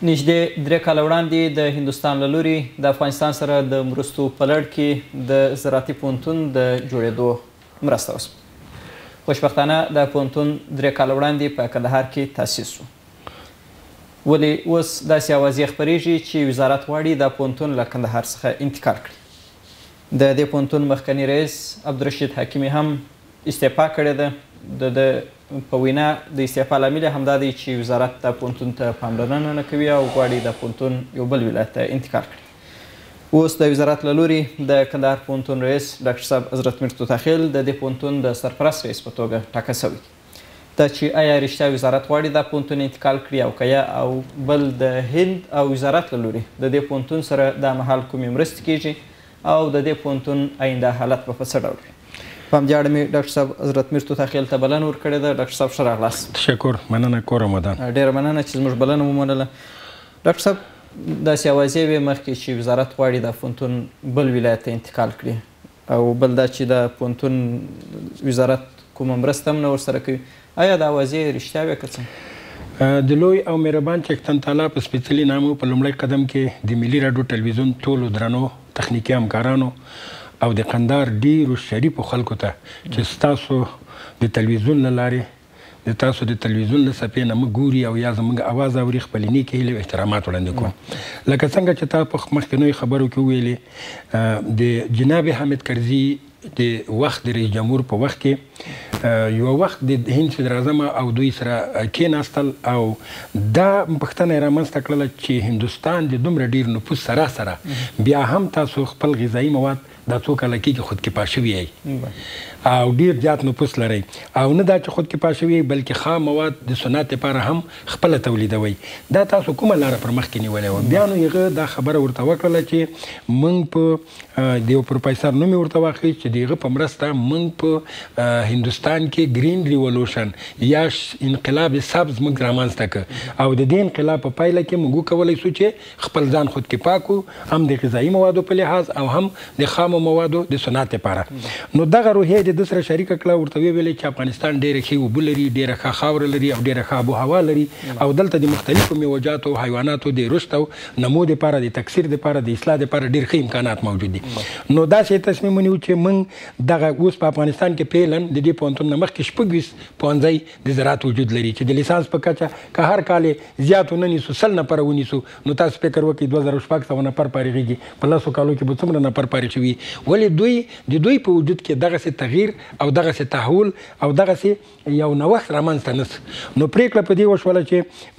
نږدې 3 کاله وړاندې د هندوستان له لوري د افغانستان سره د مرستو په لړ کې د زراعتي پوهنتون د جوړېدو مرسته وشوه. خوشبختانه د پوهنتون 3 کاله وړاندې په کندهار کې تاسیس شو. ولې اوس داسې اوازې خپرېږي چې وزارت غواړي دا پوهنتون له کندهار څخه انتقال کړي. د دې پوهنتون مخکني رئیس عبدالرشید حکیمي هم استعفا کړې ده. د په وینا د استعفا لامل همدا دی چې وزارت د پوهنتون ته پاملرنه نه کوي او غواړي د پوهنتون یو بل ولایت ته انتقال کړي. اوس د وزارت له لوري د کندهار پوهنتون رئیس ډاکټر صاحب حضرت میر توتاخیل د دې پوهنتون د سرپرست رئیس په توګه ټاکل شوی. دا چې آیا رښتیا وزارت غواړي د پوهنتون انتقال کړي او که یا او بل د هند او وزارت له لوري د دې پوهنتون سره دا مهال کومې مرستې کیږي او د دې پوهنتون آینده حالت به په څه ډول وي. په همدې اړه مې ډاکټر صاحب حضرت میر توتاخیل ته بلنه ورکړې ده. ډاکټر صاحب ښه راغلاست. تشکر، مننه کور رمضان. ډېره مننه چې زموږ بلنه ومنله. ډاکټر صاحب داسې اوازې وې مخکې چې وزارت غواړي د پوهنتون بل ولایت ته انتقال کړي او بل دا چې د پوهنتون وزارت کومه مرسته هم نه ورسره کوي. آیا دا اوازې رښتیا وې که څنګه؟ د لوی او مهربان چښتن تعالی په سپېڅلي نامه په لومړی قدم کې د ملي راډیو ټلویزیون ټولو درنو تخنیکي همکارانو او د قندهار ډیرو شریفو خلکو ته چې ستاسو د تلویزیون له لارې د تاسو د تلویزیون له څپې نه موږ ګوري او یا زموږ اواز اوري خپلې نیکې هیلې او احترامات وړاندې کوم. لکه څنګه چې تا په مخکینیو خبرو کې وویلې د جناب حامد کرزي د وخت د رئیس جمهور په وخت کې یو وخت د هند صدر اعظم او دوی سره کېناستل او دا پوښتنه یې رامنځته کړله چې هندوستان د دومره ډیر نفوس سره بیا هم تاسو خپل غذایي مواد دا څو کاله کېږي خودکفا شوي یئ او ډیر زیات نفوس لرئ او نه دا چې خودکفا شوي یئ بلکې خام مواد د صنعت لپاره هم خپله تولیدوئ. دا تاسو کومه لاره پر مخکې نیولې وه؟ بیا نو هغه دا خبره ورته وکړله چې موږ په د یو پروفیسر نوم یې ورته واخیست چې د هغه په مرسته موږ په هندوستان کې ګرین ریولوشن یا انقلاب سبز موږ رامنځته کړ او د دې انقلاب په پایله کې موږ وکولی شو چې خپل ځان خودکفا کړو هم د غذایي موادو په لحاظ او هم د خامو موادو د صنعت لپاره. نو دغه روحیه د ده سره شریکه کړه، ورته ویلې چې افغانستان ډېره ښې اوبه لري، ډېره ښه خاوره لري او ډېره ښه آب و هوا لري او دلته د مختلفو میوجاتو او حیواناتو د رشد او نمو دپاره د تکثیر دپاره د اصلاح دپاره ډېر ښه امکانات موجود دي. نو داسې تصمیم ونیو چې موږ دغه اوس په افغانستان کې فعلا د دې پوهنتون نه مخکې 26 پوهنځی د زراعت وجود لري چې د لیسانس په کچه که هر کال زیات ونه نیسو 100 نفره ونیسو نو تاسو فکر وکړئ 2600 نفر فارغېږي په 10 کالو کې به څومره نفر فارغ شوي. ولې دوی په وجود کې دغسې تغییر او دغسې تحول او دغسې یو نوښت رامنځته نه سو. نو پرېکړه په دې وشوله چې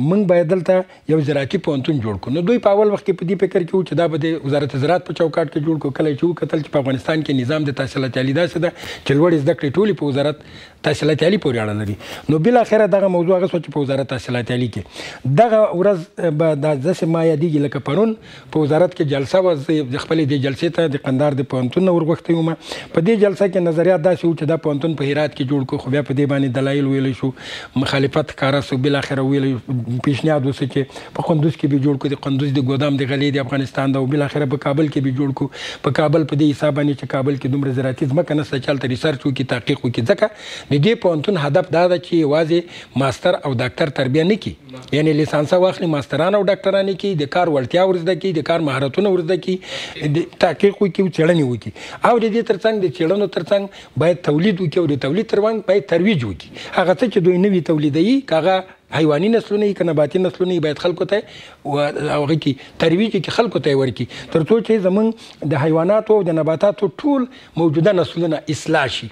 موږ باید دلته یو زراعتي پوهنتون جوړ کړو. نو دوی په اول وخت کې په دې فکر کې وو چې دا به د وزارت زراعت په چوکاټ کې جوړ کړو. کله چې وکتل چې په افغانستان کې نظام د تحصیلات عالي داسې ده چې لوړې زده کړې ټولې په وزارت تحصیلات عالي پورې اړه لري. نو بالاخره دغه موضوع هغه شوه چې په وزارت تحصیلات عالي کې دغه ورځ به دا داسې ما یادېږي لکه پرون په وزارت کې جلسه وه. زه د خپلې دې جلسې ته د قندهار د پوهنتون نه ورغوښتی وم. په دې جلسه کې نظریات داسې وو چې دا پوهنتون په هرات کې جوړ کړو، خو بیا په دې باندې دلایل ویلی شو، مخالفت ښکاره سو. بالاخره ویلی پیشنهاد وسو چې په قندوز کې به جوړ کړو، د قندوز د ګودام د غلې د افغانستان ده او بالاخره په کابل کې به جوړ کړو. په کابل په دې حساب باندې چې کابل کې دومره زراعتي ځمکه نشته چې هلته ریسرچ وکړي، تحقیق وکړي. ځکه د دې پوهنتون هدف دا ده چې یوازې ماستر او ډاکټر تربیه نه کړي، یعنې لیسانسه واخلي، ماستران او ډاکټران یې کړي، د کار وړتیا ورزده کړي، د کار مهارتونه ورزده کړي، د تحقیق وکړي او څېړنې وکړي. او د دې ترڅنګ د څېړنو ترڅنګ باید تولید وکړي او د تولید ترڅنګ باید ترویج وکړي. هغه څه چې دوی نوي تولیدوي که هغه حیواني نسلونه که نباتي نسلونه باید خلکو ته هغه کې ترویج کې خلکو ته یې ورکړي تر څو چې زموږ د حیواناتو او د نباتاتو ټول موجوده نسلونه اصلاح شي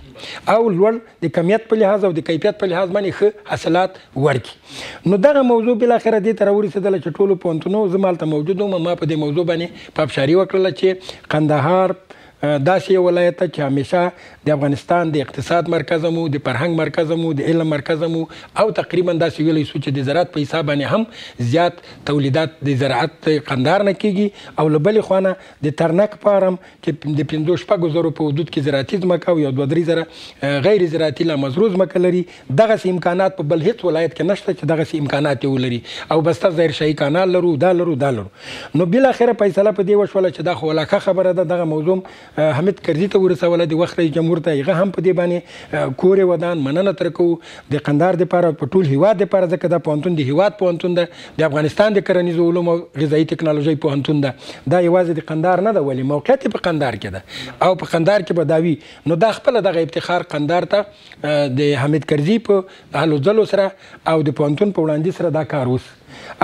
او لوړ د کمیت په لحاظ او د کیفیت په لحاظ باندې ښه حاصلات ورکړي. نو دغه موضوع بالاخره دې ته راورسېدله چې ټولو پوهنتونو زه مالته موجود وم. ما په دې موضوع باندې په ابشاري وکړله چې قندهار داسې یو ولایت ته چې همیشه د افغانستان د اقتصاد مرکز مو، د فرهنګ مرکز مو، د علم مرکز مو او تقریبا داسې ویلی شو چې د زراعت په حساب باندې هم زیات تولیدات د زراعت قندهار نه کېږي. او له بلې خوا نه د ترنک فارم چې د 5-6 زرو په حدود کې زراعتي ځمکه او 2-3 زره غیر زراعتي لا مزروع ځمکه لري. دغسې امکانات په بل هېڅ ولایت کې نشته چې دغسې امکانات یې ولري. او بسته ظاهر شاهي کانال لرو، دا لرو. نو بالاخره فیصله په دې وشوله چې دا خو ولاکه خبره ده، دغه موضوع حامد کرزي ته ورسوله د وخت رئیس جمهور ته هغه هم په دې باندې کور ودان مننه تر کوو د قندهار دپاره په ټول هیواد دپاره ځکه دا پوهنتون د هیواد پوهنتون ده د افغانستان د کرنیزو علومو او غذایي ټکنالوژۍ پوهنتون ده دا یوازې د قندهار نه ده ولې موقعیت په قندهار کې ده او په قندهار کې به دا وي نو دا خپله دغه افتخار قندهار ته د حامد کرزي په هلو ځلو سره او د پوهنتون په وړاندیز سره دا کار وس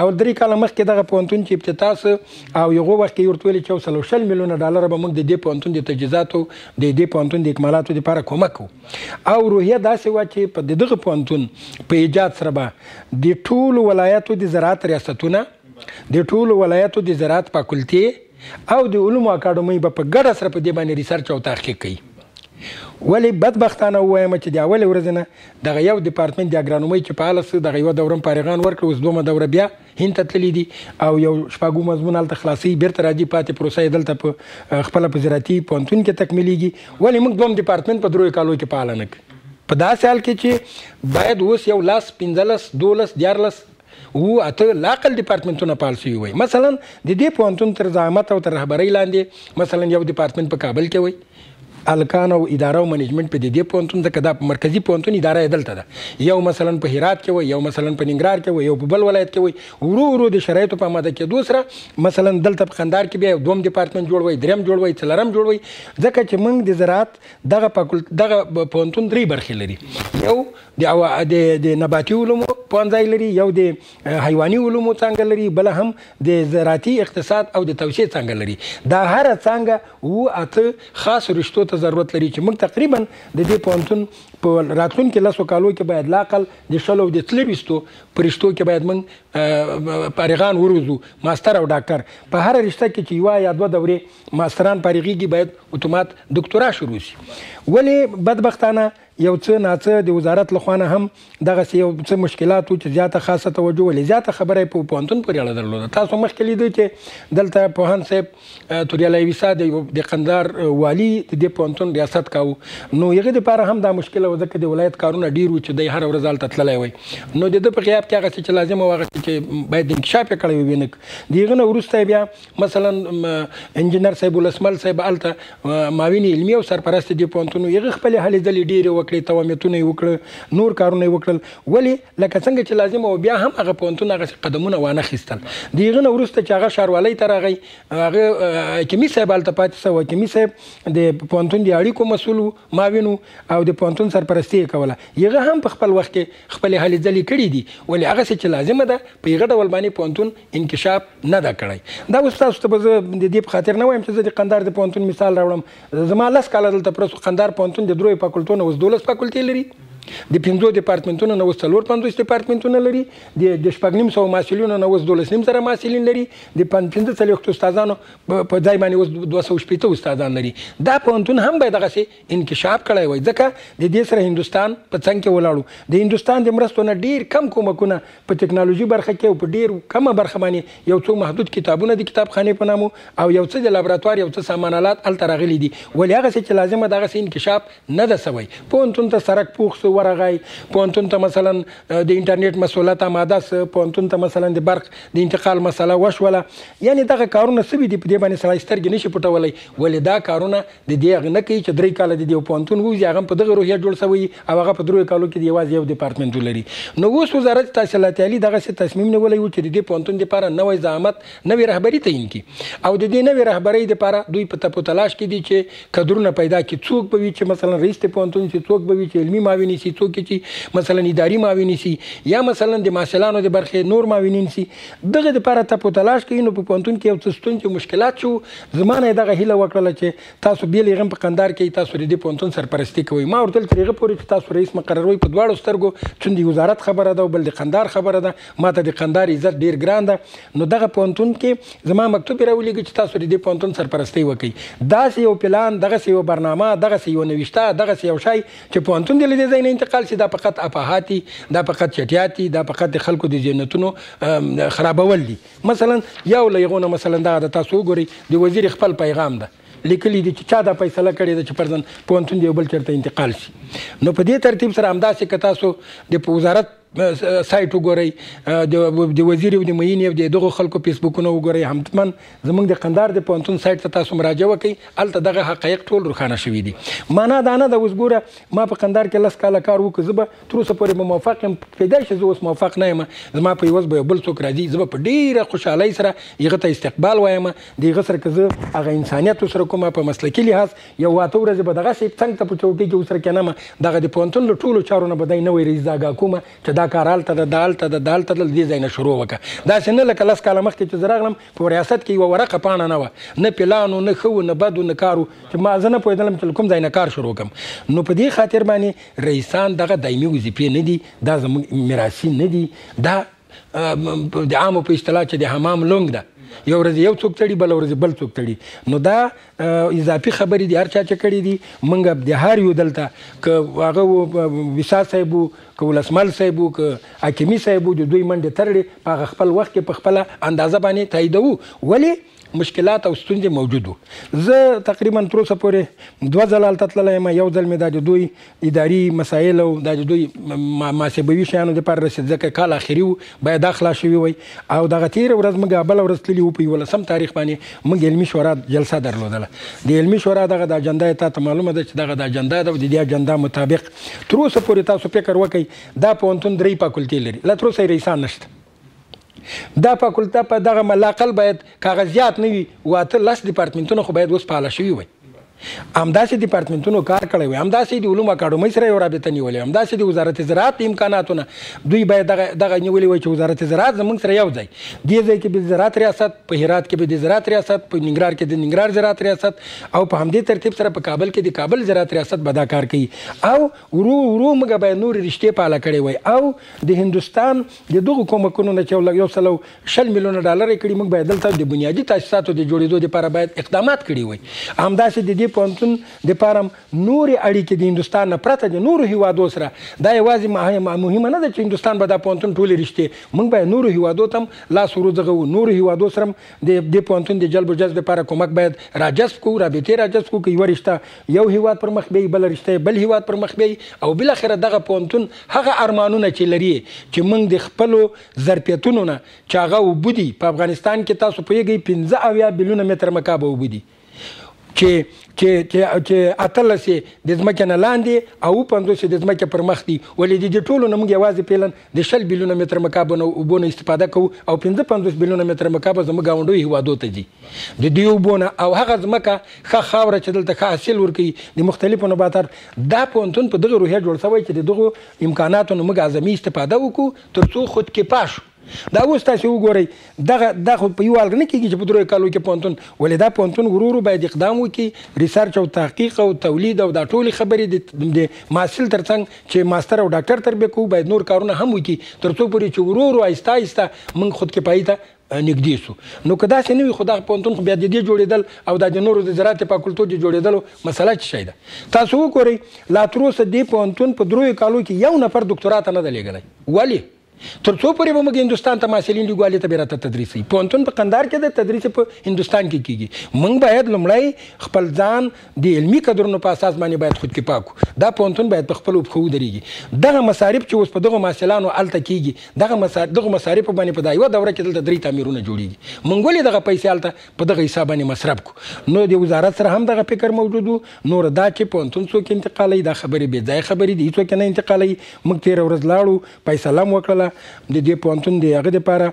او 3 کاله مخکې دغه پوهنتون چې افتتاح سو او یغه وخت کې ورته ویل چې 100 میلیونه ډالر به موږ د دې پوهنتون د تجهیزاتو د دې پوهنتون د اکمالاتو لپاره کومک کوو او روحیه داسې وه چې په دغه پوهنتون په ایجاد سره به د ټولو ولایاتو د زراعت ریاستونه د ټولو ولایاتو د زراعت فاکولټي او د علومو اکاډمۍ به په ګډه سره په دې باندې ریسرچ او تحقیق کوي ولې بدبختانه ووایم چې د اولې ورځې نه دغه یو ډپارټمنټ د اګرانومۍ چې فعاله سو دغه یوه دوره فارغان ورکړه اوس دومه دوره بیا هند ته تللي دي او یو شپږو مضمون هلته خلاصوي بیرته راځي پاتې پروسه یې دلته په خپله په زراعتي پوهنتون کې تکمیلیږي ولې موږ دوم ډپارټمنټ په 3 کالو کې فعاله نه کړو په داسې حال کې چې باید اوس یو 15 12 14 اته لاقل ډپارټمنټونه فعال شوي وي مثلا د دې پوهنتون تر زعامت او تر رهبرۍ لاندې مثلا یو ډپارټمنټ په کابل کې وي الکان او اداره او منیجمنت په دې پوهنتون ځکه دا مرکزي پوهنتون اداره یې دلته ده یو مثلا په هرات کې وي یو مثلا په ننګرهار کې وي یو په بل ولایت کې وي ورو ورو د شرایطو په اماده کېدو سره مثلا دلته په قندهار کې بیا یو دوم ډپارټمنټ جوړ وي دریم جوړ وي څلورم جوړ وي ځکه چې موږ د زراعت دغه پوهنتون 3 برخې لري یو د نباتي علومو پوهنځی لري یو د حیواني علومو څانګه لري بل هم د زراعتي اقتصاد او د توسعې څانګه لري دا هره څانګه اته خاص رشتو ضرورت لري چې موږ تقریبا د دې پوهنتون په راتلونکي 10 کالو کې باید لاقل د 100 او د 300 پرشتو کې باید موږ فارغان وروزو ماستر او ډاکټر په هر رشته کې چې یو یا دوه دورې ماستران فارغيږي باید اتومات ډاکټرا شروع شي ولې بدبختانه یو څه ناڅه د وزارت لخوا نه هم دغسې یو څه مشکلات و چې زیاته خاصه توجه ولې زیاته خبره یې په پوهنتون پورې اړه درلوده تاسو مخکې لیدئ چې دلته پوهاند صاحب توریالی ویسا د قندهار والي د دې پوهنتون ریاست کاوه نو هغې دپاره هم دا مشکله وه ځکه د ولایت کارونه ډېر وو چې دی هره ورځ هلته تللی وی نو د ده په غیاب کې هغسې چې لازمه وه هغسې چې باید انکشاف یې کړی وي نه د هغه نه وروسته بیا مثلا انجینر صاحب ولسمل صاحب هلته معاون علمي او سرپرست دې پوهنتون هغه خپلې هلې ځلې ډېرې وکړې توامتونه یې وکړل نور کارونه یې وکړل ولې لکه څنګه چې لازمه و بیا هم هغه پوهنتون هغسې قدمونه وانخیستل د هغه نه وروسته چې هغه ښاروالۍ ته راغی هغه حکیمي صاحب هلته پاتې سو حکیمي صاحب د پوهنتون د اړیکو مسؤل معاون او د پوهنتون سرپرستي یې کوله هغه هم په خپل وخت کې خپلې هلې ځلې کړي دي ولې هغسې چې لازمه ده په هغه ډول باندې پوهنتون انکشاف نه ده کړی دا اوس تاسو ته به زه د دې په خاطر نه وایم چې زه د قندهار د پوهنتون مثال راوړم زما 10 کاله دلته پرس قندهار پوهنتون د 3 فاکولټو نه اوس 12 فاکولټي لري د 5 ډپارټمنټونو نه اوس 450 ډپارټمنټونه لري د 950 محصلینو نه اوس 12 محصلین لري د 15 استادانو په ځای باندې اوس 260 استادان لري دا پوهنتون هم باید دغسې انکشاف کړی وای ځکه د دې سره هندوستان په څنګ کې ولاړو د هندوستان د مرستو نه ډېر کم کومکونه په ټکنالوژي برخه کې او په ډېر کمه برخه باندې یو څو محدود کتابونه د کتابخانې په نامو او یو څه د لابراتوار یو څه سامان آلات هلته راغلي دي ولې هغسې چې لازمه دغسې انکشاف نه ده سوی پوهنتون ته سړک پوخ سو ورغی پوهنتون ته مثلا د انټرنیټ مسؤلیت آماده سه پوهنتون ته مثلا د برق د انتقال مسله وشوله یعنی دغه کارونه سوي دي په دې باندې سړی سترګې نشي پټولی ولې دا کارونه د دې هغه نه کوي چې 3 کاله د دې پوهنتون ووځي هغه په دغه روحیه جوړ سوی او هغه په 3 کالو کې د یوازې یو ډپارټمنټ ولري نو اوس وزارت تحصیلات عالي دغسې تصمیم نیولی و چې د دې پوهنتون دپاره نوی زعامت نوې رهبري تعیین کړي او د دې نوې رهبرۍ دپاره دوی په تپو تلاش کې دي چې کدرونه پیدا کړي څوک به وي چې مثلا رئیس د پوهنتون شي څوک به وي چې علمي معاون شي څوک چې مثلا اداري معاون شي یا مثلا د محصلانو د برخې نور معاونین شي دغه دپاره تپو تلاش کوي نو په پوهنتون کې یو څه ستونزې مشکلات شو زما نه یې دغه هیله وکړله چې تاسو بیا له هغه په قندهار کې تاسو د دې پوهنتون سرپرستي کوئ ما ورته ویل تر هغه پورې چې تاسو رئیس مقرروئ په دواړو سترګو چون د وزارت خبره ده او بل د قندهار خبره ده ما ته د قندهار عزت ډېر ګران ده نو دغه پوهنتون کې زما مکتوب یې راولېږي چې تاسو د دې پوهنتون سرپرستي وکړئ داسې یو پلان دغسې یو برنامه دغسې یو نوشته دغسې یو شی چې پوهنتون دې له دې ځای نه انتقال شي دا فقط افاهاتي دا فقط چټیاتي دا فقط د خلکو د ذهنیتونو خرابول دي مثلا یو له هغو نه مثلا دغه د تاسو وګورئ د وزیر خپل پیغام ده لیکلي دي چې چا دا فیصله کړې ده چې فرضاً پوهنتون د یو بل چېرته انتقال شي نو په دې ترتیب سره همداسې که تاسو د وزارت سایت وګورئ، د وزیر او د معین او د دغو خلکو فیسبوکونه وګورئ. همتمن زموږ د قندهار د پوهنتون سایت ته تاسو مراجعه وکړئ، هلته دغه حقایق ټول روښانه شوي دي. معنا دا نه ده اوس ګوره ما په قندهار کې 10 کاله کار وکړ، زه به تر اوسه پورې به موفق یم، کیدای شي زه اوس موفق نه یم، زما په عوض به یو بل څوک راځي، زه به په ډېره خوشحالۍ سره هغه ته استقبال وایم. د هغه سره که زه هغه انسانیت ورسره کوم په مسلکي لحاظ یو 8 ورځې به دغسې څنګ ته په چوکۍ کې ورسره کېنم، دغه د پوهنتون له ټولو چارو نه به دی نوی رئیس داګاه کوم چې دا کار هلته ده، دا هلته ده، دا هلته ده، له دې ځای نه شروع وکړه. داسې نه لکه 10 کاله مخکې چې زه راغلم په ریاست کې یوه ورقه پاڼه نه وه، نه پلان و، نه ښه و، نه بد و، نه کار و، چې ما زه نه پوهېدلم چې له کوم ځای نه کار شروع کړم. نو په دې خاطر باندې رئیسان دغه دایمي وظیفې نه دي، دا زموږ میراثي نه دي، دا د عامو په اصطلاح چې د حمام لونګ ده، یو ورځ یو څوک تړي، بل ورځ بل څوک تړي. نو دا اضافي خبرې دي هر چا چې کړي دي. موږ د هر یو دلته که هغه وسا صاحب وو، که ولسمل صاحب وو، که حکیمي صاحب وو، د دوی منډې تړلې په هغه خپل وخت کې په خپله اندازه باندې تاییدوو. ولې مشکلات او ستونزې موجود وو. زه تقریبا تر اوسه پورې 2 ځله هلته تللی یم. یو ځل مې دا د دوی اداري مسایل او دا د دوی محاسبوي شیانو دپاره رسېد، ځکه کال اخري و، باید دا خلاص شوي وی. او دغه تېره ورځ موږ بله ورځ تللي وو، په 11 تاریخ باندې موږ علمي شورا جلسه درلودله. د علمي شورا دغه د اجنډا یې تا ته معلومه ده چې دغه د اجنډا ده، د دې اجنډا مطابق تر اوسه پورې تاسو فکر وکئ دا پوهنتون 3 فاکولټې لري، لا تر اوسه یې رئیسان نشته. دا فاکولټه په دغه ملاقل باید کاغذیات نه وي، 8-10 ډپارټمنټونه خو باید اوس فعاله شوي وي. همداسې ډپارټمنټونو کار کړی وي، همداسې د علومو اکاډمۍ سره یو رابطه نیولې، همداسې د وزارت زراعت امکاناتونه دوی باید دغه نیولې وي چې وزارت زراعت زموږ سره یو ځای، دې ځای کې به د زراعت ریاست، په هرات کې به د زراعت ریاست، په ننګرهار کې د ننګرهار زراعت ریاست، او په همدې ترتیب سره په کابل کې د کابل زراعت ریاست به دا کار کوي. او ورو ورو موږ باید نورې رشتې فعاله کړې وای، او د هندوستان د دغو کومکونو نه چې 120 میلیونه ډالر یې کړي، موږ باید دلته د بنیادي تاسیساتو د جوړېدو دپاره باید اقدامات کړي وای. همداسې د دې پوهنتون دپاره نورې اړیکې د هندوستان نه پرته د نورو هیوادو سره، دا یوازې مهمه نه ده چې هندوستان به دا پوهنتون ټولې رشتې، موږ باید نورو هیوادو ته هم لاس وروځغوو، نورو هیوادو سره هم د دې پوهنتون د جلب و جذب دپاره کومک باید راجذب کړو، رابطې راجذب کړو، که یوه رشته یو هیواد پر مخ بیایي، بله رشته بل هیواد پر مخ بیایي، او بالاخره دغه پوهنتون هغه ارمانونه چې لري چې موږ د خپلو ظرفیتونو نه چې هغه اوبه دي په افغانستان کې، تاسو پوهېږئ 15 میلیونه متر مکعب اوبه دي، چې 18 د ځمکې نه لاندې او 50 د ځمکې پر مخ دي. ولې د دې ټولو نه موږ یوازې فعلا د 20 میلیونه متر مکعب اوبو نه استفاده کوو، او 55 میلیونه متر مکعب زموږ ګاونډیو هیوادو ته ځي د دې اوبو نه، او هغه ځمکه ښه خاوره چې دلته ښه حاصل ورکوي د مختلفو نباتات. دا پوهنتون په دغه روحیه جوړ شوی چې د دغو امکاناتو نه موږ اعظمي استفاده وکړو تر څو خودکفا شو. دا اوس تاسو وګورئ، دا خو په یو حال نه کېږي چې په 3 کالو کې پوهنتون، ولې دا پوهنتون ورو ورو باید اقدام وکړي، ریسرچ او تحقیق او تولید او دا ټولې خبرې د محصل تر څنګ چې ماستر او ډاکټر تربیه کوو، باید نور کارونه هم وکړي تر څو پورې چې ورو ورو آهسته آهسته موږ خودکفایي ته نږدې سو. نو که داسې نه وي، خو دغه پوهنتون خو بیا د دې جوړېدل او د نورو د زراعت فاکولټو د جوړېدلو مسله څه شی ده؟ تاسو وګورئ، لا تر اوسه دې پوهنتون په 3 کالو کې یو نفر دکتورا ته نه ده لېږلی. ولې؟ تر څو پورې به موږ هندوستان ته محصلین لیږو، ته به راته تدریس وي. پوهنتون په قندهار کې ده، تدریس په هندوستان کې کېږي. موږ باید لومړی خپل ځان د علمي قدرونو په اساس باندې باید خودکفا کړو. دا پوهنتون باید په خپلو پښو ودرېږي. دغه مصارف چې اوس په دغو محصلانو هلته کېږي، دغه مصارفو باندې په دا یوه دوره کې دلته 3 تعمیرونه جوړېږي. موږ ولې دغه پیسې هلته په دغه حساب باندې مصرف کړو؟ نو د وزارت سره هم دغه فکر موجود و. نور دا چې پوهنتون څوک انتقالوي، دا خبرې بې ځایه خبرې دي، هېڅوک نه انتقالوي. موږ تېره ورځ لاړو، فیصله مو وکړله، د دې پوهنتون د هغه دپاره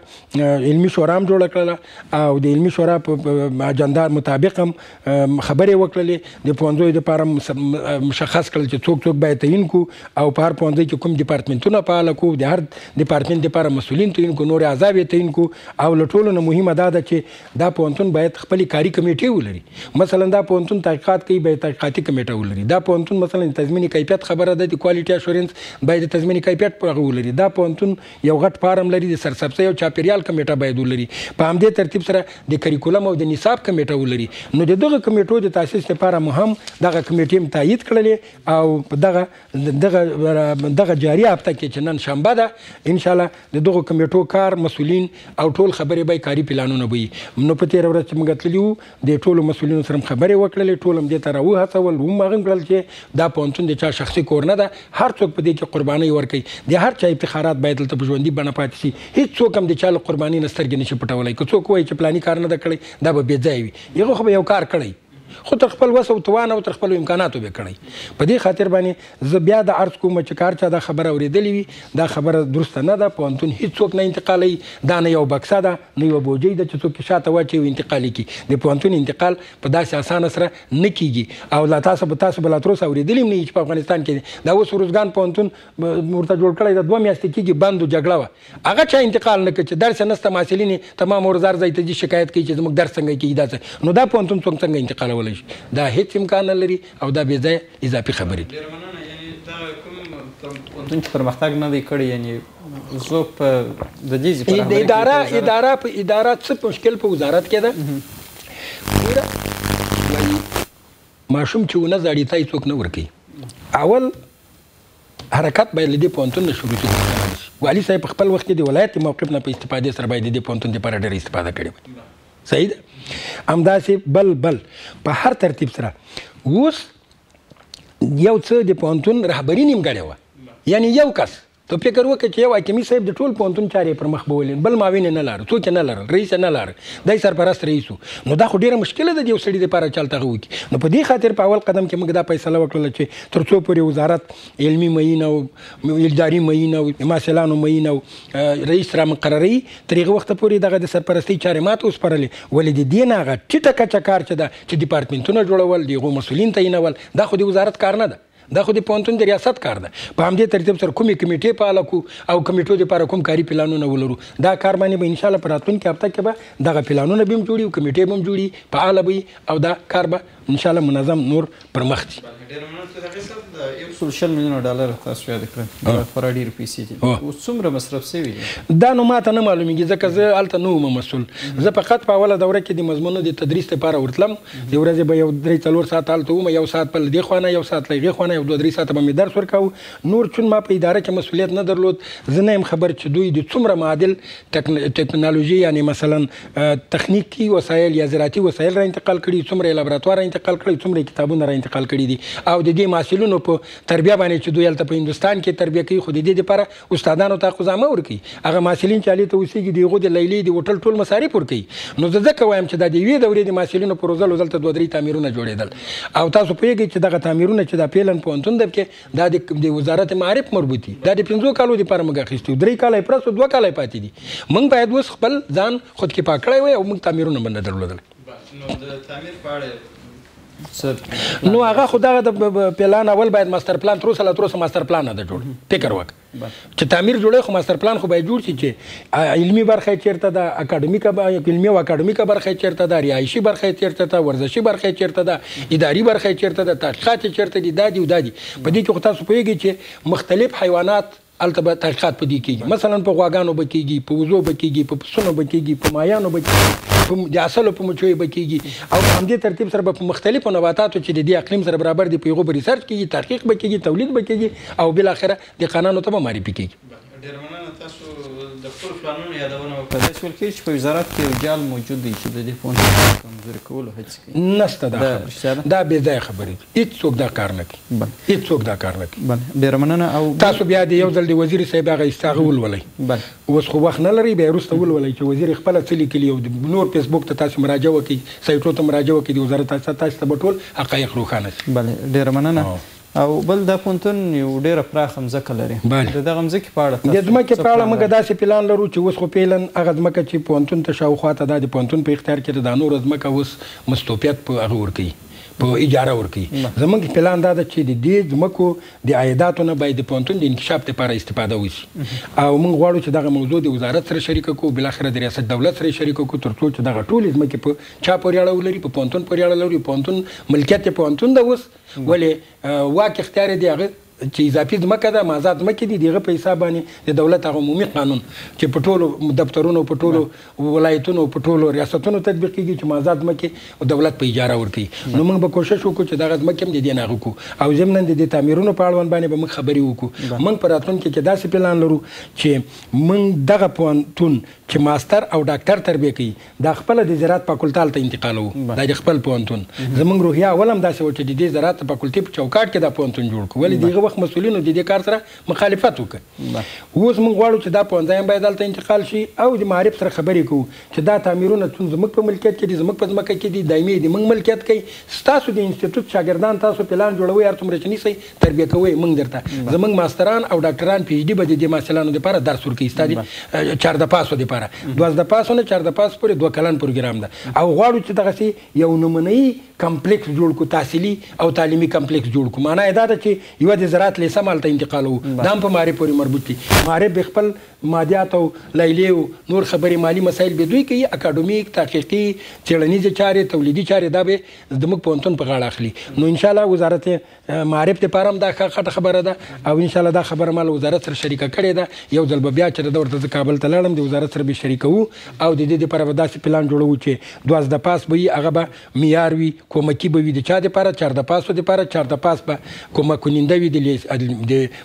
علمي شورا هم جوړه کړله، او د علمي شورا په اجنډا مطابق هم خبرې وکړلې. د پوهنځیو دپاره مشخص کړل چې څوک باید تعین کړو، او په هر پوهنځي کې کوم ډپارټمنټونه فعاله کړو، د هر ډپارټمنټ دپاره مسؤلین تعین کړو، نور اعضا یې تعین کړو. او له ټولو نه مهمه دا ده چې دا پوهنتون باید خپلې کاري کمیټې ولري. مثلا دا پوهنتون تحقیقات کوي، باید تحقیقاتي کمیټه ولري. دا پوهنتون مثلا تضمیني کیفیت خبره ده، د کوالټي اشورنس باید تضمیني کیفیت په هغه ولري. دا پوهنتون یو غټ فارم لري، د سرسبزۍ او چاپیریال کمیټه باید ولري. په همدې ترتیب سره د کریکولم او د نصاب کمیټه ولري. نو د دغه کمیټو د تاسیس لپاره مو هم دغه کمیټې تایید کړلې او په دغه جاري هفته کې چې نن شنبه ده ان شاء الله د دغه کمیټو کار مسؤلین او ټول خبرې به کاري پلانونه وي. نو په تېره ورځ چې موږ تللي وو د ټولو مسؤلینو سره خبرې وکړلې، ټول هم دې ته راوهڅول، ومغه کړل چې دا پوهنتون د چا شخصي کور نه ده، هر څوک په دې کې قرباني ورکوي. د هر چا افتخارات باید دلته په ژوندي بڼه پاتې شي. هېڅ څوک هم د چا له قرباني نه سترګې نشي پټولی. که څوک وایي چې پلاني کار نه ده کړی دا به بې ځایه وي. هغه خو به یو کار کړی خو تر خپل وس او توان او تر خپل امکاناتو به کړی. په دې خاطر باندې زه بیا د عرض کوم چې کار چا دا خبره اورېدلې وي دا خبره درسته نه ده. پوهنتون هېڅوک نه انتقالوي، دا نه یو بکسه ده نه یو بوجۍ ده چې څوک شاته واچوي انتقال کړي. د پوهنتون انتقال په داسې اسانه سره نه کیږي. او لا تاسو به لا تر اوسه اورېدلي هم نه چې په افغانستان کې دا اوس روزګان پوهنتون ورته جوړ کړی د 2 میاشتې کېږي بند و جګړه وه، هغه چا انتقال نه کړ چې درس نسته محصلین تمام ورزار ځای ته ځي شکایت کوي چې زموږ درس څنګه کېږي داسې. نو دا پوهنتون څوک څنګه انتقالولی شي؟ دا هیڅ امکان نه لري او دا بې ځایه اضافي خبرې دي. پوهنتون چې پرمختګ نه دی کړی، یعنې زه په د دې اداره څه مشکل په وزارت کې ده؟ وایي ماشوم چې ونه زاړي ته هېڅوک نه ورکوي. اول حرکت باید له دې پوهنتون نه شروع شي. والي صاحب په خپل وخت کې د ولایت د موقف نه په استفادې سره باید د دې پوهنتون لپاره ډېره استفاده کړې وای. صحیح ده. همداسې بل په هر ترتیب سره اوس یو څه د پوهنتون رهبري نیمګړې وه. یعنې یو کس ته فکر وکړه چې یو حکیمي صاحب د ټول پوهنتون چارې پر مخ بولې، بل معاون یې نه لاره، څوک یې نه لرل، رئیس یې نه لاره، دی سرپرست رئیس و. نو دا خو ډېره مشکله ده د یو سړي دپاره چې هلته هغه وکړي. نو په دې خاطر په اول قدم کې موږ دا فیصله وکړله چې تر څو پورې وزارت علمي معین او اداري معین او محصلانو معین او رئیس را مقرروي تر هغه وخته پورې دغه د سرپرستۍ چارې ماته وسپارلې. ولې د دې نه هغه ټیټه کچه کار چې ده چې ډیپارټمنټونه جوړول، د هغو مسؤلین تعینول، دا خو د وزارت کار نه ده، دا خو د پوهنتون د ریاست کار ده. په همدې ترتیب سره کومې کمیټې فعاله کړو او کمیټو دپاره کوم کاري پلانونه ولرو. دا کار باندې به انشاءالله په راتلونکي هفته کې به دغه پلانونه به هم جوړي او کمیټې به هم جوړي، فعاله به وي او دا کار به انشاءالله منظم نور پر مخ ځي. $100 میلیونه تاسو یاد کړئ، خورا ډېرې پیسې دي. اوس څومره مصرف شوي دي؟ دا نو ماته نه معلومیږي ځکه زه هلته نه وم مسؤل. زه فقط په اوله دوره کې د مضمونو د تدریس لپاره ورتلم. د ورځې به یو 3-4 ساعت هلته وم، یو ساعت په دې خوا نه، یو ساعت له هغې خوا نه، یو 2-3 ساعته به مې درس ورکاوه. نور چون ما په اداره کې مسؤلیت نه درلود، زه نه یم خبر چې دوی د څومره معادل ټکنالوژي یعنې مثلا تخنیکي وسایل یا زراعتي وسایل را انتقال کړي، څومره یې لابراتوار را انتقال کړي، څومره یې کتابونه را انتقال کړي دي. او د دې محصلینو په تربیه باندې چې دوی هلته په هندوستان کې تربیه کوي، خو د دې دپاره استادانو ته خزامه ورکوي. هغه محصلین چې هلته اوسېږي د هغو د لیلې د هوټل ټول مصارف ورکوي. نو زه ځکه وایم چې دا د یوې دورې د محصلینو په روزلو دلته 2-3 تعمیرونه جوړېدل. او تاسو پوهېږئ چې دغه تعمیرونه چې دا پیلن پوهنتون ده کې دا د وزارت معارف مربوط دي. دا د 5 کالو دپاره موږ اخیستي، 3 کاله یې پرس 2 کاله یې پاتې دي. موږ باید اوس خپل ځان خودکفا کړی وای او موږ تعمیرونه به نه درلودل. نو د تعمیر په اړه نو هغه خو دغه د پلان اول باید ماستر پلان تر اوسه ماستر پلان نه ده جوړ. فکر وکړه چې تعمیر جوړی خو ماستر پلان خو باید جوړ شي چې علمي برخه چیرته ده، اکاډمیکه علمي او اکاډمیکه برخه چیرته ده، رهایشي برخه چیرته ده، ورزشي برخه چیرته ده، اداري برخه چیرته ده، تحقیقات چیرته دي، دا دي او دا دي. په دې کې خو تاسو پوهېږئ چې مختلف حیوانات هلته به تحقیقات په دې کېږي. مثلا په غواګانو به کېږي، په وزو به کېږي، په پسونو به کېږي، په مایانو به کېږي، د اصلو په مچیو به کېږي. او په همدې ترتیب سره به په مختلفو نباتاتو چې د دې اقلیم سره برابر دي په هغو به ریسرچ کېږي، تحقیق به کېږي، تولید به کېږي او بالاخره دهقانانو ته به معرفي کېږي. ډېره مننه. تاسو د خپلو پلانونو یادونه وکړه. داسې ویل کېږي چې په وزارت کې یو جال موجود دی چې د دې پوهنتون کمزوري کولو هڅې کوي. نشته دا خبرې، دا بې ځایه خبرې دي. هېڅوک دا کار نه کوي، هېڅوک دا کار نه کوي. ډېره مننه. او تاسو بیا د یو ځل د وزیر صاحب هغه ولولئ. اوس خو وخت نه لرئ، بیا وروسته ولولئ چې وزیر خپله څه لیکلي او نور فیسبوک ته تاسو مراجعه وکړئ، سایټو ته مراجعه وکړئ، د وزارت تاسو ته به ټول حقایق روښانه شي. بله، ډېره مننه. او بل دا پوهنتون یو ډېره پراخه مځکه لري. د دغه مځکې په اړه د ځمکې په اړه موږ داسې پلان لرو چې اوس خو فعلا هغه ځمکه چې پوهنتون ته شاوخوا ته دا د پوهنتون په اختیار کې ده، دا نوره ځمکه اوس مستوفیت په هغه ورکوي، په اجاره ورکوي. زموږ پلان دا ده چې د دې ځمکو د عایداتو نه باید د پوهنتون د انکشاف لپاره استفاده وشي. او موږ غواړو چې دغه موضوع د وزارت سره شریکه کړو، بالاخره د ریاست دولت سره شریکه کړو، تر څو چې دغه ټولې ځمکې په چا پورې اړه ولري، په پوهنتون پورې اړه لري. پوهنتون ملکیت یې پوهنتون ده اوس، ولې واک اختیار دی هغه چې اضافي ځمکه ده مازاد ځمکې دي د هغه په حساب باندې د دولت هغه عمومي قانون چې په ټولو دفترونو په ټولو ولایتونو په ټولو ریاستونو تطبیق کیږي چې مازاد ځمکې دولت په اجاره ورکوي نو موږ به کوشش وکړو چې دغه ځمکې هم د دې نه هغه کړو او ضمناً د دې تعمیرونو په اړوند باندې به موږ خبرې وکړو موږ په راتلونکي کې داسې پلان لرو چې موږ دغه پوهنتون چې ماستر او ډاکټر تربیه کوي دا خپله د زراعت فاکولټال ته انتقالوو دا د خپل پوهنتون زموږ روحیه اول هم داسې و چې د دې زراعت فاکولټي په چوکاټ کې دا پوهنتون جوړ کړو ولې دغه وخت مسؤلینو د دې کار سره مخالفت وکړ اوس موږ غواړو چې دا پوهنځی هم باید هلته انتقال شي او د معارف سره خبرې کوو چې دا تعمیرونه زموږ په ملکیت کې دي زموږ په ځمکه کې دي دایمي دي موږ ملکیت کوي ستاسو د انسټیټوټ شاګردان تاسو پلان جوړوئ هر څومره چې نیسئ تربیه کوئ موږ درته زموږ ماستران او ډاکټران پی ایچ ډي به د دې محصلانو دپاره درس ورکوي ستا د 14 پاسو دپاره 12 پاسو نه 14 پاس پورې 2 کلن پروګرام ده او غواړو چې دغسې یو نمونهیي کمپلیکس جوړ کړو تحصیلي او تعلیمي کمپلیکس جوړ کړو معنا یې دا ده چې یوه د زراعت لیسه هم هلته انتقالوو دا هم په معارف پورې مربوط دي معارف به خپل مادیات او لیلیې او نور خبرې مالي مسایل به دوی کوي اکاډمیک تحقیقي څېړنیزې چارې تولیدي چارې دا به زموږ پوهنتون په غاړه اخلي نو انشاءالله وزارت معارف دپاره هم دا خټه خبره ده او انشاءالله دا خبره ما له وزارت سره شریکه کړې ده یو ځل به بیا چې ده ورته زه کابل ته لاړم د وزارت سره به شریکوو او د دې دپاره به داسې پلان جوړوو چې 12 پاس به وي هغه به معیار وي کومکي به وي د چا دپاره 14 پاسو دپاره 14 پاس به کومک کننده وي د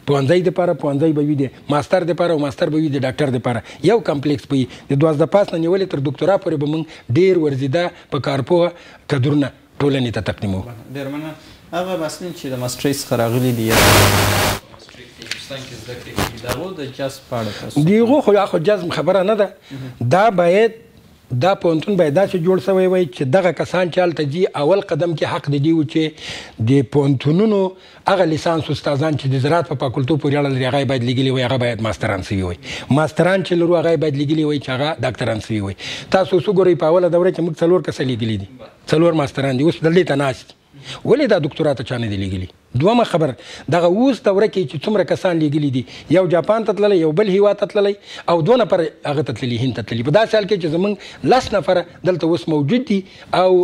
پوهنځي دپاره پوهنځي به وي د ماستر دپاره او ماستر به وي د ډاکټر دپاره یو کمپلیکس به وي د 12 پاس نه نیولې تر ډاکټرا پورې به موږ ډېر ورزیده په کارپوهه کدرونه ټولنې ته تقدیموو ډېر مننه هغه محصلین چې د ماسټرۍ څخه راغلي دي یا ماسټرۍ په هندوستان کې زده کړې کوي د هغو د جذب په اړه تاسو د هغو خو جذب خبره نه ده دا باید دا پوهنتون باید داسې جوړ شوی وای چې دغه کسان چې هلته ځي اول قدم کې حق د دې و چې د پوهنتونونو هغه لیسانس استادان چې د زراعت په فاکولټو پورې اړه لري هغه باید لیږلي وای هغه باید ماستران سوي وای ماستران چې لرو هغه باید لیږلي وای چې هغه ډاکټران سوي وای تاسو اوس وګورئ په اوله دوره کې موږ 4 کسه لیږلي دي 4 ماستران دي اوس دلته ته ناست ولې دا ډاکټرا ته چا نه دی لیږلي دومره خبر دغه اوس دوره کې چې څومره کسان لیږلي دي یو جاپان ته تللی یو بل هیواد ته تللی او 2 نفر هغه ته تللي هند ته تللي په داسې حال کې چې زموږ 10 نفره دلته اوس موجود دي او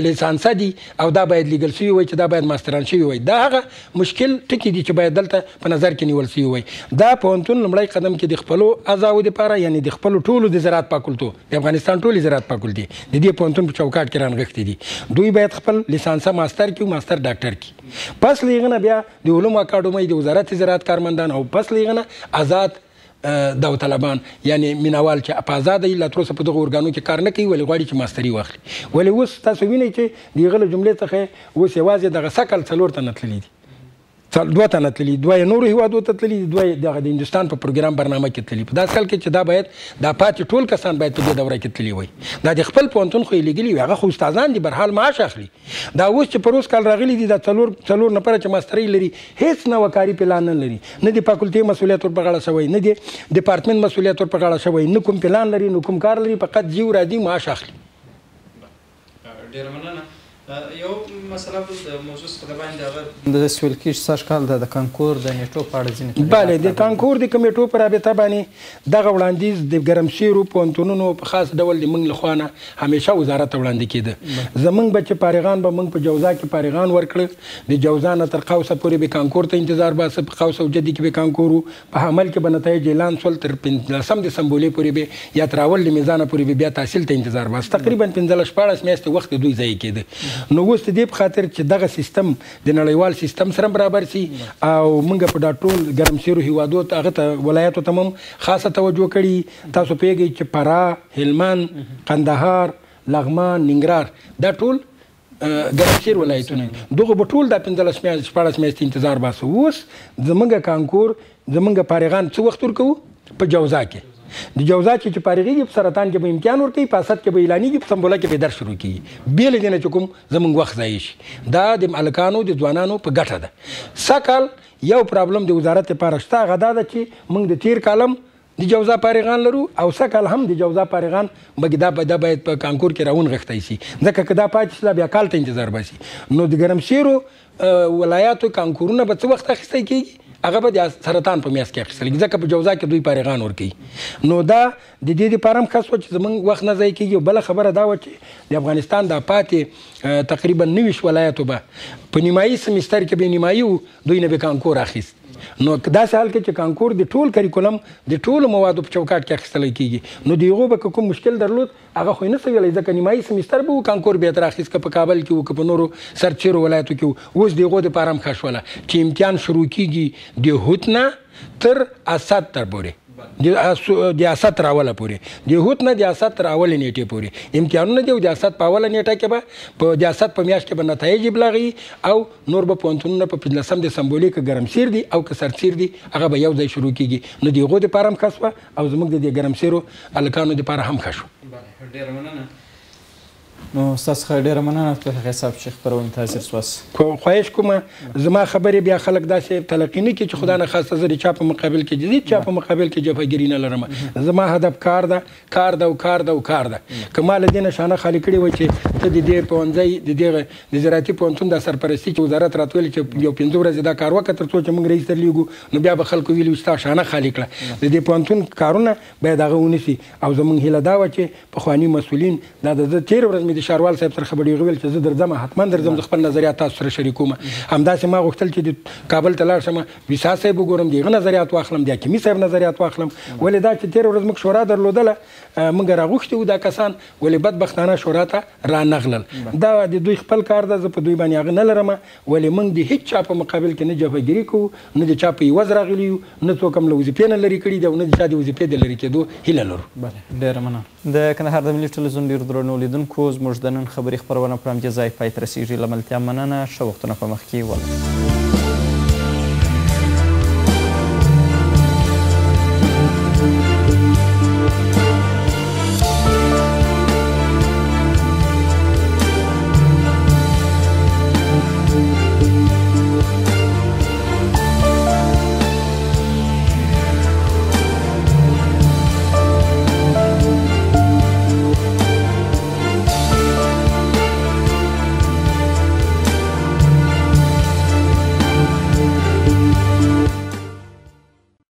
لیسانسه دي او دا باید لیږل شوي وای چې دا باید ماستران شوي وای دا هغه مشکل ټکي دي چې باید دلته په نظر کې نیول شوي وای دا پوهنتون لومړی قدم کې د خپلو اعضاو دپاره یعنې د خپلو ټولو د زراعت فاکولټو د افغانستان ټولې زراعت فاکولټې د دې پوهنتون په چوکاټ کې رانغښتې دي دوی باید خپل لیسانسه ماستر کړي ماستر ډاکټر کړي پس له هغه نه بیا د علومو اکاډمۍ د وزارت زراعت کارمندان او پس له هغه نه آزاد داوطلبان یعنی مینوال چې په آزاده لا تر اوسه په دغه ارګانو کې کار نه کوي ولې غواړي چې ماستري واخلي ولې اوس تاسو وینئ چې د هغه له جملې څخه اوس یوازې دغه سکل 4 تنه تللي دي 2 تنه تللي 2 نورو هیوادو ته تللي 2 دغه د هندوستان په پروګرام برنامه کې تللي په داسې حال کې چې دا باید دا پاتې ټول کسان باید په دې دوره کې تللي وای دا د خپل پوهنتون خو یې لیږلي وي هغه خو استادان دي برحال معاش اخلي دا اوس چې په روز کال راغلي دي دا 4 نفره چې ماسترۍ لري هیڅ نوکاري پلان نه لري نه د فاکولټي مسؤلیت ور په غاړه شوی نه د ډپارټمنټ مسؤلیت ور په غاړه شوی نه کوم پلان لري نه کوم کار لري فقط جیو راځي معاش اخلي ډېره مننه یو مسله د موضوع څخه باندې هغه د سویل کېږي سږ کال د کانکور د نیټو په اړه ځینې بله د کانکور د کمیټو په رابطه باندې دغه وړاندیز د ګرمسیرو پوهنتونونو په خاص ډول د موږ له خوا نه همیشه وزارت ته وړاندې کېده زموږ به چې فارغان به موږ په جوزا کې فارغان ورکړه د جوزا نه تر قوسه پورې به کانکور ته انتظار باسه په قوس او جدي کې به کانکور په حمل کې به نتایج اعلان شول تر 15 دسمبر پورې به یا تر اول د میزانه پورې به بیا تحصیل ته انتظار باسه تقریبا 15-14 میاشتې وخت دوی ضایع کېده نو اوس د دې په خاطر چې دغه سیستم د نړیوال سیستم سره برابر شي او موږ په دا ټول ګرمسیرو هیوادو ته هغه ته ولایاتو ته هم خاصه توجه کړي تاسو پوهیږئ چې فراه هلمند قندهار لغمان ننګرهار دا ټول ګرمسیر ولایتونه دغه به ټول دا 15 میاشتې انتظار باسو اوس زموږ کانکور زموږ فارغان څه وخت ورکوو په جوزا کې د جوزا چې فارغېږي په سرطان کې به امتحان ورکوي په اسد کې به اعلانېږي په سمبوله کې به درس شروع کېږي بې له دې نه چې کوم زموږ وخت ضایع شي دا د هلکانو د ځوانانو په ګټه ده سږکال یو پرابلم د وزارت لپاره شته هغه دا ده چې موږ د تیر کالم د جوزا فارغان لرو او سږکال هم د جوزا فارغان بګې دا باید په کانکور کې راونغښتی شي ځکه که دا پاتې شي بیا کال ته انتظار باسي نو د ګرمسیرو ولایاتو کانکورونه به څه وخت اخیستی کېږي هغه به د سرطان په میاشت کې اخیستل کېږي ځکه په جوزا کې دوی فارغان ورکوي. نو دا د دې دپاره هم ښه شوه چې زموږ وخت نه ضایع کېږي. بله خبره دا وه چې د افغانستان دا پاتې تقریبا 29 ولایتو به په نیمایي سمیستر کې به نیمایي وو دوی نه به کانکور اخیست. نو داسې حال کې چې کانکور د ټول کریکولم د ټولو موادو په چوکاټ کې اخیستلی کېږي نو د هغو به که کوم مشکل درلود هغه خو یې نه څه ویلی ځکه نیمایي سمیستر به و کانکور به یې تر اخیست که په کابل کې و که په نورو سرچیرو ولایتو کې و. اوس د هغو دپاره هم ښه شوله چې امتحان شروع کېږي د هوت نه تر اسد تر پورې د اسد تر اوله پورې د هوت نه د اسد تر اولې نیټې پورې امتحانونه دي او د اسد په اوله نیټه کې به په د اسد په میاشت کې به نتایج ابلاغي او نور به پوهنتونونه په 15 دسمبر کې ګرمسیر دي او که سرسیر دي هغه به یو ځای شروع کېږي. نو د هغو دپاره هم ښه شوه او زموږ د دې ګرمسیرو هلکانو دپاره هم ښه شو. ډېره مننه. نو ستاسو څخه ډېره مننه په هغې حساب چې خپرونې ته حاضر سواست. خواهش کوم زما خبرې بیا خلک داسې تلقي نه کړي چې خدا نه خواسته زه د چا په مقابل کې جدید چا په مقابل کې جفاګیري نه لرم. زما هدف کار ده کار ده او کار ده او کار ده. که ما له دې نه شانه خالي کړې وای چې ته د دې پوهنځی د دغه د زراعتي پوهنتون د سرپرستي چې وزارت راته ویل چې یو 15 ورځې دا کار وکړه تر څو چې موږ رئیس ته لیږو نو بیا به خلکو ویلي ستا شانه خالي کړه. د دې پوهنتون کارونه باید هغه ونیسي او زموږ هیله دا وه چې پخواني مسؤلین دا د تېره ورځ مې د ښاروال صاحب سره خبرې ویل چې زه درځم حتما درځم زه خپل نظریات تاسو سره شریکوم. همداسې ما غوښتل چې د کابل ته لاړ شم ویسا صاحب وګورم د هغه نظریات واخلم د حکیمي صاحب نظریات واخلم. ولې دا چې تېره ورځ موږ شورا درلودله موږ راغوښتي وو دا کسان ولې بدبختانه شورا ته رانغلل. دا د دوی خپل کار ده زه په دوی باندې هغه نه لرم. ولې موږ د هېڅ چا په مقابل کې نه جفاګیري کوو نه د چا په عوض راغلي یو نه څوک هم له وظیفې نه لرې کړي دي او نه د چا د وظیفې د لرې کېدو هیله لرو. ډېره مننه. د کندهار د ملي ټلویزیون ډېرو درنو لیدونکو زموږ د نن خبري خپرونه په همدې ځای پای ته رسېږي. له ملتیا مننه. ښه وختونه په مخکې ولرئ.